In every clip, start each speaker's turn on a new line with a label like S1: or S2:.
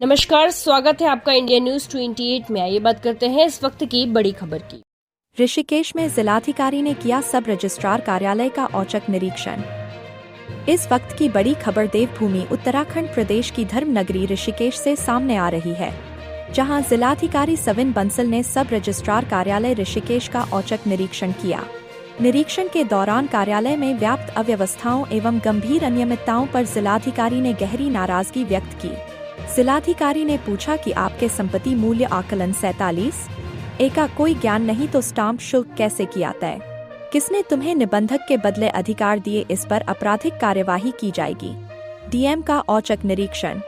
S1: नमस्कार, स्वागत है आपका इंडिया न्यूज 28 में। आइए बात करते हैं इस वक्त की बड़ी खबर की।
S2: ऋषिकेश में जिलाधिकारी ने किया सब रजिस्ट्रार कार्यालय का औचक निरीक्षण। इस वक्त की बड़ी खबर देवभूमि उत्तराखंड प्रदेश की धर्म नगरी ऋषिकेश से सामने आ रही है, जहां जिलाधिकारी सविन बंसल ने सब रजिस्ट्रार कार्यालय ऋषिकेश का औचक निरीक्षण किया। निरीक्षण के दौरान कार्यालय में व्याप्त अव्यवस्थाओं एवं गंभीर अनियमितताओं पर जिलाधिकारी ने गहरी नाराजगी व्यक्त की। जिलाधिकारी ने पूछा कि आपके संपत्ति मूल्य आकलन 47A का कोई ज्ञान नहीं तो स्टाम्प शुल्क कैसे किया तय? किसने तुम्हें निबंधक के बदले अधिकार दिए? इस पर आपराधिक कार्यवाही की जाएगी। डीएम का औचक निरीक्षण।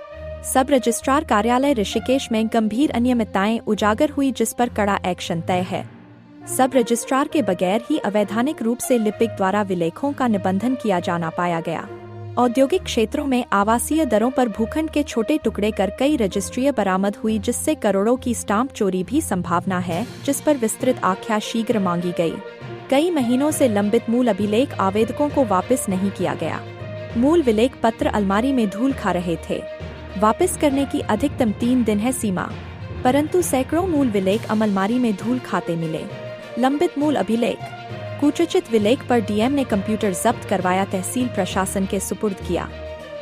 S2: सब रजिस्ट्रार कार्यालय ऋषिकेश में गंभीर अनियमितताएं उजागर हुई, जिस पर कड़ा एक्शन तय है। सब रजिस्ट्रार के बगैर ही अवैधानिक रूप से लिपिक द्वारा विलेखों का निबंधन किया जाना पाया गया। औद्योगिक क्षेत्रों में आवासीय दरों पर भूखंड के छोटे टुकड़े कर कई रजिस्ट्रियां बरामद हुई, जिससे करोड़ों की स्टाम्प चोरी भी संभावना है, जिस पर विस्तृत आख्या शीघ्र मांगी गई। कई महीनों से लंबित मूल अभिलेख आवेदकों को वापस नहीं किया गया। मूल विलेख पत्र अलमारी में धूल खा रहे थे। वापस करने की अधिकतम 3 दिन है सीमा, परंतु सैकड़ों मूल विलेख अलमारी में धूल खाते मिले। लंबित मूल अभिलेख, कुचचित विलेख पर डीएम ने कंप्यूटर जब्त करवाया, तहसील प्रशासन के सुपुर्द किया।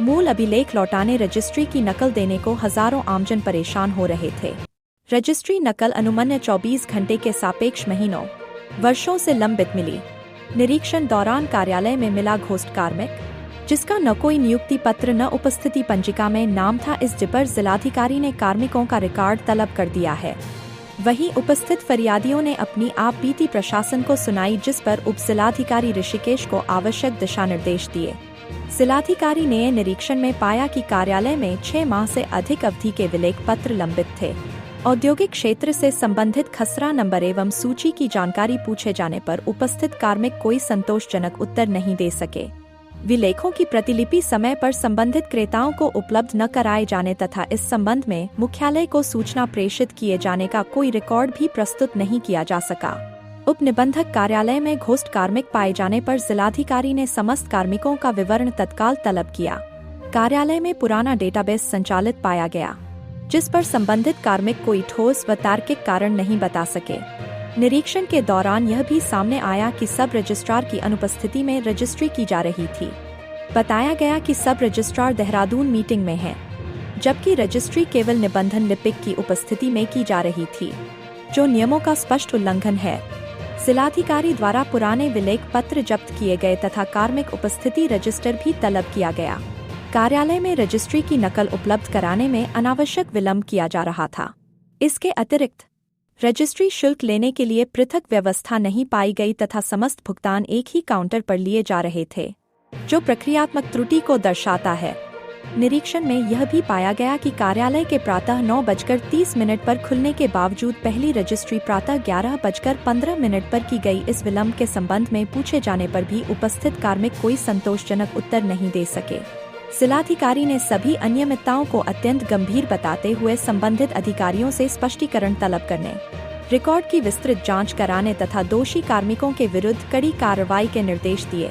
S2: मूल अभिलेख लौटाने रजिस्ट्री की नकल देने को हजारों आमजन परेशान हो रहे थे। रजिस्ट्री नकल अनुमन्य 24 घंटे के सापेक्ष महीनों वर्षों से लंबित मिली। निरीक्षण दौरान कार्यालय में मिला घोस्ट कार्मिक, जिसका न कोई नियुक्ति पत्र न उपस्थिति पंजिका में नाम था। इस पर जिलाधिकारी ने कार्मिकों का रिकॉर्ड तलब कर दिया है। वहीं उपस्थित फरियादियों ने अपनी आप बीती प्रशासन को सुनाई, जिस पर उप जिलाधिकारी ऋषिकेश को आवश्यक दिशा निर्देश दिए। जिलाधिकारी ने निरीक्षण में पाया कि कार्यालय में 6 माह से अधिक अवधि के विलेख पत्र लंबित थे। औद्योगिक क्षेत्र से संबंधित खसरा नंबर एवं सूची की जानकारी पूछे जाने पर उपस्थित कार्मिक कोई संतोषजनक उत्तर नहीं दे सके। विलेखों की प्रतिलिपि समय पर संबंधित क्रेताओं को उपलब्ध न कराए जाने तथा इस संबंध में मुख्यालय को सूचना प्रेषित किए जाने का कोई रिकॉर्ड भी प्रस्तुत नहीं किया जा सका। उप निबंधक कार्यालय में घोस्ट कार्मिक पाए जाने पर जिलाधिकारी ने समस्त कार्मिकों का विवरण तत्काल तलब किया। कार्यालय में पुराना डेटाबेस संचालित पाया गया, जिस पर संबंधित कार्मिक कोई ठोस व तार्किक कारण नहीं बता सके। निरीक्षण के दौरान यह भी सामने आया कि सब रजिस्ट्रार की अनुपस्थिति में रजिस्ट्री की जा रही थी। बताया गया कि सब रजिस्ट्रार देहरादून मीटिंग में है, जबकि रजिस्ट्री केवल निबंधन लिपिक की उपस्थिति में की जा रही थी, जो नियमों का स्पष्ट उल्लंघन है। जिलाधिकारी द्वारा पुराने विलेख पत्र जब्त किए गए तथा कार्मिक उपस्थिति रजिस्टर भी तलब किया गया। कार्यालय में रजिस्ट्री की नकल उपलब्ध कराने में अनावश्यक विलंब किया जा रहा था। इसके अतिरिक्त रजिस्ट्री शुल्क लेने के लिए पृथक व्यवस्था नहीं पाई गई तथा समस्त भुगतान एक ही काउंटर पर लिए जा रहे थे, जो प्रक्रियात्मक त्रुटि को दर्शाता है। निरीक्षण में यह भी पाया गया कि कार्यालय के प्रातः 9:30 पर खुलने के बावजूद पहली रजिस्ट्री प्रातः 11:15 पर की गई। इस विलंब के संबंध में पूछे जाने पर भी उपस्थित कार्मिक कोई संतोषजनक उत्तर नहीं दे सके। जिलाधिकारी ने सभी अनियमितताओं को अत्यंत गंभीर बताते हुए संबंधित अधिकारियों से स्पष्टीकरण तलब करने, रिकॉर्ड की विस्तृत जांच कराने तथा दोषी कार्मिकों के विरुद्ध कड़ी कार्रवाई के निर्देश दिए।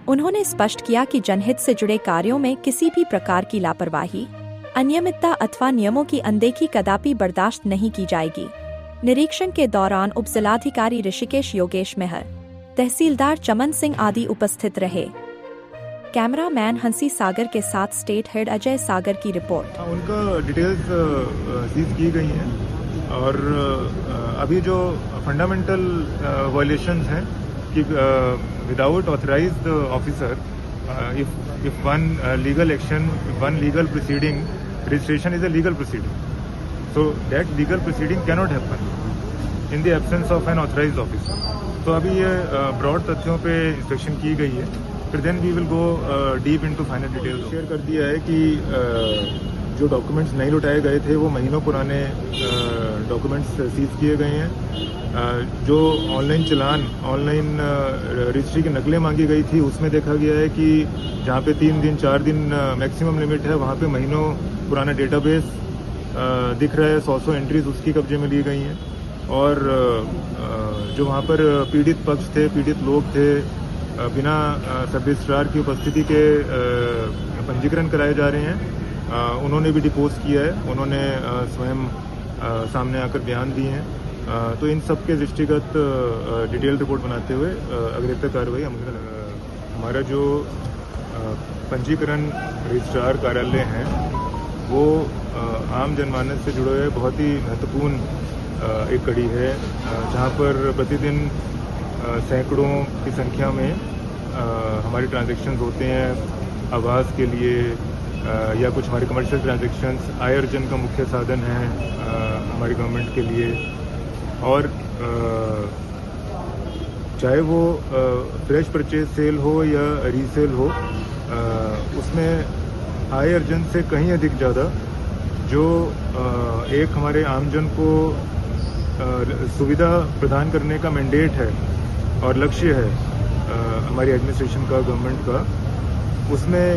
S2: उन्होंने स्पष्ट किया कि जनहित से जुड़े कार्यों में किसी भी प्रकार की लापरवाही, अनियमितता अथवा नियमों की अनदेखी कदापि बर्दाश्त नहीं की जाएगी। निरीक्षण के दौरान उप जिलाधिकारी ऋषिकेश योगेश मेहर, तहसीलदार चमन सिंह आदि उपस्थित रहे। कैमरामैन हंसी सागर के साथ स्टेट हेड अजय सागर की रिपोर्ट।
S3: उनका डिटेल्स सीज की गई हैं और अभी जो फंडामेंटल वायलेशंस हैं कि without authorised officer if one legal action, one legal proceeding, registration is a legal proceeding, so that legal proceeding cannot happen in the absence of N authorised officer. तो अभी ये ब्रॉड तथ्यों पे inspection की गई है, फिर then we will go deep into final details. Share कर दिया है कि जो डॉक्यूमेंट्स नहीं लौटाए गए थे वो महीनों पुराने डॉक्यूमेंट्स सीज किए गए हैं। जो ऑनलाइन चलान, ऑनलाइन रजिस्ट्री की नकलें मांगी गई थी, उसमें देखा गया है कि जहाँ पे 3 दिन 4 दिन मैक्सिमम लिमिट है, वहाँ पे महीनों पुराना डेटाबेस दिख रहा है। 100 एंट्रीज उसकी कब्जे में ली गई हैं और जो वहाँ पर पीड़ित पक्ष थे, पीड़ित लोग थे, बिना सब रजिस्ट्रार की उपस्थिति के पंजीकरण कराए जा रहे हैं उन्होंने भी डिपोज किया है, उन्होंने स्वयं सामने आकर बयान दिए हैं। तो इन सब के दृष्टिगत डिटेल रिपोर्ट बनाते हुए अग्रेतर कार्रवाई हमारा जो पंजीकरण रजिस्ट्रार कार्यालय हैं वो आम जनमानस से जुड़े हुए बहुत ही महत्वपूर्ण एक कड़ी है, जहां पर प्रतिदिन सैकड़ों की संख्या में हमारे ट्रांजैक्शंस होते हैं आवास के लिए या कुछ हमारे कमर्शियल ट्रांजैक्शंस आय अर्जन का मुख्य साधन है हमारी गवर्नमेंट के लिए। और चाहे वो फ्रेश परचेज सेल हो या रीसेल हो, उसमें आय अर्जन से कहीं अधिक ज़्यादा जो एक हमारे आमजन को सुविधा प्रदान करने का मैंडेट है और लक्ष्य है हमारी एडमिनिस्ट्रेशन का, गवर्नमेंट का, उसमें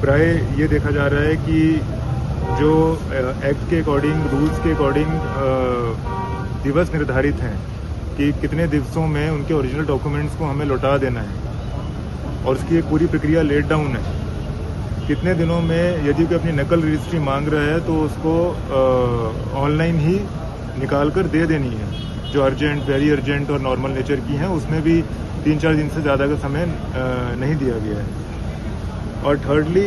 S3: प्राय ये देखा जा रहा है कि जो एक्ट के अकॉर्डिंग, रूल्स के अकॉर्डिंग दिवस निर्धारित हैं कि कितने दिवसों में उनके ओरिजिनल डॉक्यूमेंट्स को हमें लौटा देना है और उसकी एक पूरी प्रक्रिया लेट डाउन है। कितने दिनों में यदि कोई अपनी नकल रजिस्ट्री मांग रहा है तो उसको ऑनलाइन ही निकाल कर दे देनी है, जो अर्जेंट, वेरी अर्जेंट और नॉर्मल नेचर की हैं, उसमें भी 3-4 दिन से ज़्यादा का समय नहीं दिया गया है। और थर्डली,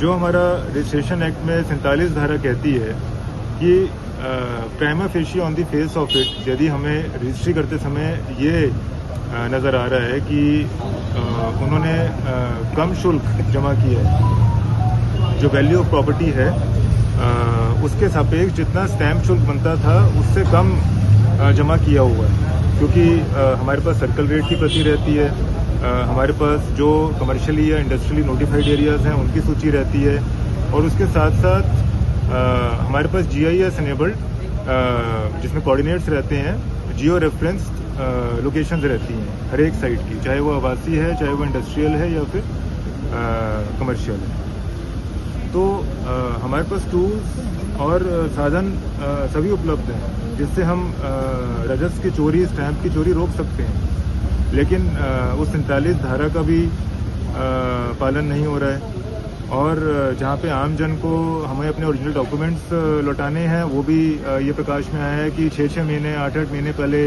S3: जो हमारा रजिस्ट्रेशन एक्ट में 47 धारा कहती है कि prima facie on the face of it, यदि हमें रजिस्ट्री करते समय ये नज़र आ रहा है कि उन्होंने कम शुल्क जमा किया है, जो वैल्यू ऑफ प्रॉपर्टी है उसके सापेक्ष जितना स्टैम्प शुल्क बनता था उससे कम जमा किया हुआ है, क्योंकि हमारे पास सर्कल रेट की प्रति रहती है, हमारे पास जो कमर्शियली या इंडस्ट्रियली नोटिफाइड एरियाज़ हैं उनकी सूची रहती है, और उसके साथ साथ हमारे पास GIS एनेबल्ड जिसमें कोऑर्डिनेट्स रहते हैं, जियो रेफरेंस लोकेशंस रहती हैं हर एक साइट की, चाहे वो आवासीय है, चाहे वो इंडस्ट्रियल है या फिर कमर्शियल है। तो हमारे पास टूल्स और साधन सभी उपलब्ध हैं जिससे हम राजस्व की चोरी, स्टैंप की चोरी रोक सकते हैं, लेकिन उस 47 धारा का भी पालन नहीं हो रहा है। और जहाँ पे आम जन को हमें अपने ओरिजिनल डॉक्यूमेंट्स लौटाने हैं, वो भी ये प्रकाश में आया है कि 6-6 महीने, 8-8 महीने पहले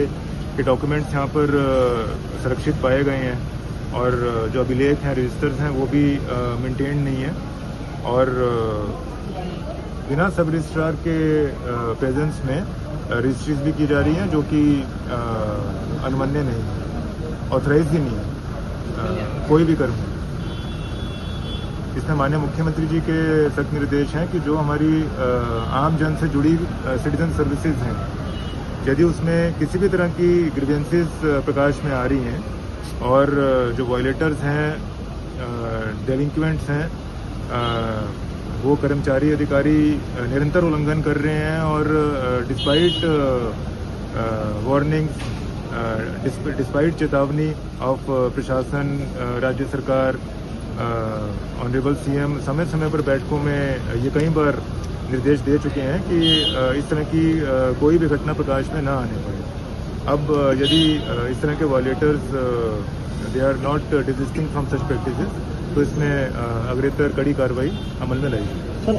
S3: के डॉक्यूमेंट्स यहाँ पर सुरक्षित पाए गए हैं, और जो अभिलेख हैं, रजिस्टर्स हैं, वो भी मेंटेन नहीं है, और बिना सब रजिस्ट्रार के प्रेजेंस में रजिस्ट्रीज भी की जा रही हैं जो कि अनुमन्य नहीं, ऑथराइज ही नहीं है कोई भी कर्म। इसमें माननीय मुख्यमंत्री जी के सख्त निर्देश हैं कि जो हमारी आम जन से जुड़ी सिटीजन सर्विसेज हैं, यदि उसमें किसी भी तरह की ग्रीवेंसेस प्रकाश में आ रही हैं और जो वायलेटर्स हैं, डेलिंक्वेंट्स हैं, वो कर्मचारी, अधिकारी निरंतर उल्लंघन कर रहे हैं और डिस्पाइट वार्निंग्स, डिस्पाइट चेतावनी ऑफ प्रशासन, राज्य सरकार, ऑनरेबल CM समय समय पर बैठकों में ये कई बार निर्देश दे चुके हैं कि इस तरह की कोई भी घटना प्रकाश में ना आने पाए। अब यदि इस तरह के violators they are not desisting from such practices, तो इसमें अग्रेतर कड़ी कार्रवाई अमल में लाएगी।